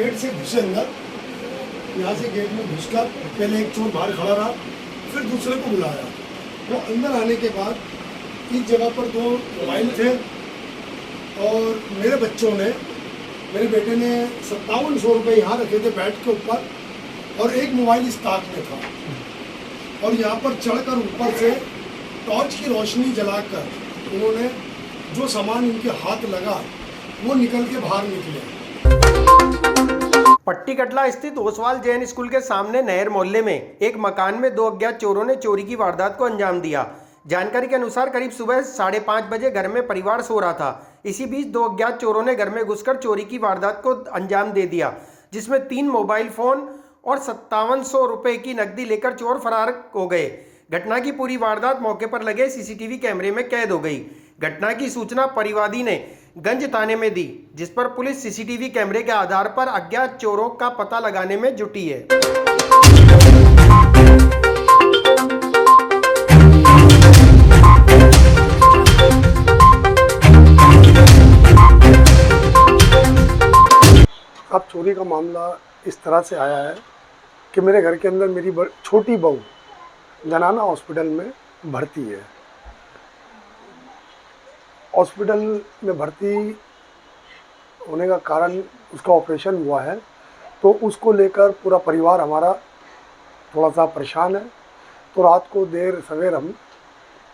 Gate से घुसे अंदर, यहाँ से गेट में घुसकर पहले एक चोर बाहर खड़ा रहा, फिर दूसरे को बुलाया। वो अंदर आने के बाद इस जगह पर 2 मोबाइल थे और मेरे बच्चों ने, मेरे बेटे ने 5700 रुपये यहाँ रखे थे बेड के ऊपर और एक मोबाइल इस ताक में था। और यहाँ पर चढ़कर ऊपर से टॉर्च की रोशनी जलाकर उन्होंने जो सामान इनके हाथ लगा वो निकल के बाहर निकले। पट्टी कटला स्थित ओसवाल जैन स्कूल के सामने नहर मोहल्ले में एक मकान में 2 अज्ञात चोरों ने चोरी की वारदात को अंजाम दिया। जानकारी के अनुसार करीब सुबह 5:30 बजे घर में परिवार सो रहा था। इसी बीच 2 अज्ञात चोरों ने घर में घुसकर चोरी की वारदात को अंजाम दे दिया, जिसमें 3 मोबाइल फोन और 5700 रुपये की नकदी लेकर चोर फरार हो गए। घटना की पूरी वारदात मौके पर लगे सीसीटीवी कैमरे में कैद हो गई। घटना की सूचना परिवादी ने गंज थाने में दी, जिस पर पुलिस सीसीटीवी कैमरे के आधार पर अज्ञात चोरों का पता लगाने में जुटी है। अब चोरी का मामला इस तरह से आया है कि मेरे घर के अंदर मेरी छोटी बहू जनाना हॉस्पिटल में भर्ती है। हॉस्पिटल में भर्ती होने का कारण उसका ऑपरेशन हुआ है, तो उसको लेकर पूरा परिवार हमारा थोड़ा सा परेशान है। तो रात को देर सवेर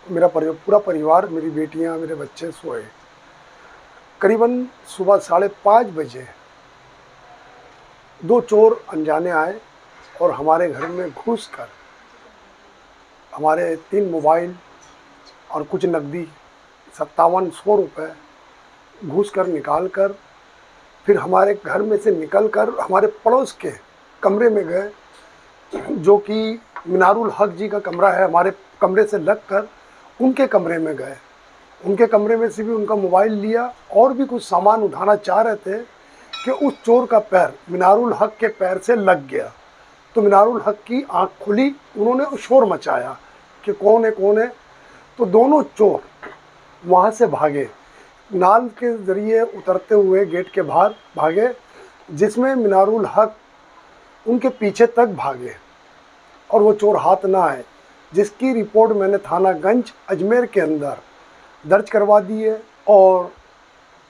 मेरा पूरा परिवार, मेरी बेटियां, मेरे बच्चे सोए। करीबन सुबह 5:30 बजे 2 चोर अनजाने आए और हमारे घर में घुसकर हमारे 3 मोबाइल और कुछ नकदी 5700 रुपये घुस कर निकाल कर फिर हमारे घर में से निकल कर हमारे पड़ोस के कमरे में गए, जो कि मिनारुल हक जी का कमरा है। हमारे कमरे से लगकर उनके कमरे में गए। उनके कमरे में से भी उनका मोबाइल लिया और भी कुछ सामान उठाना चाह रहे थे कि उस चोर का पैर मिनारुल हक के पैर से लग गया। तो मिनारुल हक की आंख खुली, उन्होंने शोर मचाया कि कौन है कौन है। तो दोनों चोर वहाँ से भागे, नाल के ज़रिए उतरते हुए गेट के बाहर भागे, जिसमें मिनारुल हक उनके पीछे तक भागे और वो चोर हाथ ना आए, जिसकी रिपोर्ट मैंने थाना गंज अजमेर के अंदर दर्ज करवा दी है। और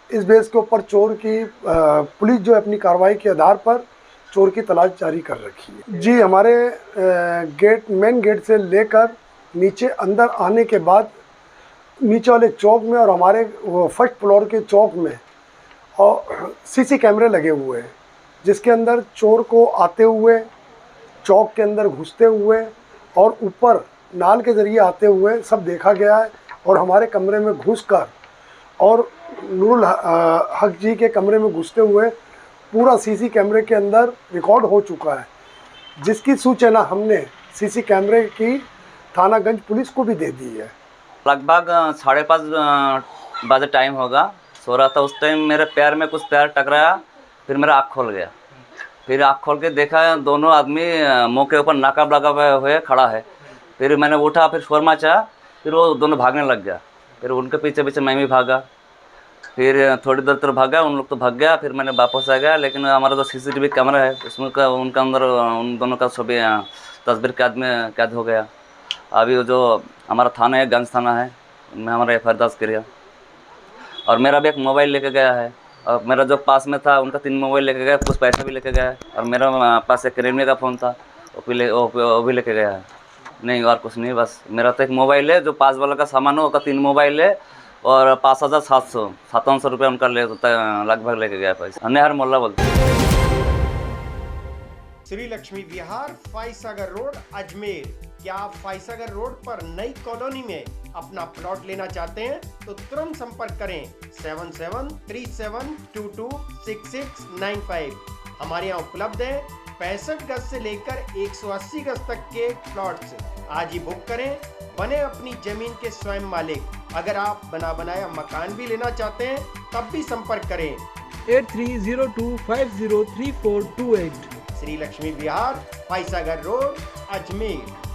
इस बेस के ऊपर चोर की पुलिस जो अपनी कार्रवाई के आधार पर चोर की तलाश जारी कर रखी है। जी, हमारे मेन गेट से लेकर नीचे अंदर आने के बाद नीचे वाले चौक में और हमारे फर्स्ट फ्लोर के चौक में और सीसी कैमरे लगे हुए हैं, जिसके अंदर चोर को आते हुए, चौक के अंदर घुसते हुए और ऊपर नाल के ज़रिए आते हुए सब देखा गया है। और हमारे कमरे में घुसकर और नूरुल हक जी के कमरे में घुसते हुए पूरा सीसी कैमरे के अंदर रिकॉर्ड हो चुका है, जिसकी सूचना हमने सीसी कैमरे की थानागंज पुलिस को भी दे दी है। लगभग 5:30 बजे टाइम होगा, सो रहा था। उस टाइम मेरे पैर में कुछ पैर टकराया, फिर मेरा आँख खोल गया। फिर आँख खोल के देखा दोनों आदमी मुँह के ऊपर नकाब लगा हुए खड़ा है। फिर मैंने उठा, फिर शोर मचा, फिर वो दोनों भागने लग गया। फिर उनके पीछे पीछे मैं भी भागा। फिर थोड़ी देर तक भागा, उन लोग तो भाग गया। फिर मैंने वापस आ गया, लेकिन हमारा जो सीसीटीवी कैमरा है उसमें उनका अंदर उन दोनों का छवि तस्वीर कैद हो गया। अभी जो हमारा थाना है, गंज थाना है, मैं हमारा FIR दर्ज किया। और मेरा भी एक मोबाइल लेके गया है, और मेरा जो पास में था उनका 3 मोबाइल लेके गया, कुछ पैसा भी लेके गया है। और मेरा पास एक रेडमी का फ़ोन था, वो भी लेके गया है। नहीं, और कुछ नहीं, बस मेरा तो एक मोबाइल है, जो पास वाला का सामान हो उसका 3 मोबाइल है और 5700 रुपये उनका लगभग लेके गया पैसा। नहर मोहल्ला बोलते हैं। श्री लक्ष्मी विहार, फाइसागर रोड, अजमेर। क्या आप फाइसागर रोड पर नई कॉलोनी में अपना प्लॉट लेना चाहते हैं तो तुरंत संपर्क करें 7737226695। हमारे यहाँ उपलब्ध है 65 गज से लेकर 180 गज तक के प्लॉट्स। आज ही बुक करें, बने अपनी जमीन के स्वयं मालिक। अगर आप बना बनाया मकान भी लेना चाहते हैं तब भी संपर्क करें 8302503428। श्री लक्ष्मी विहार, फाइसागर रोड, अजमेर।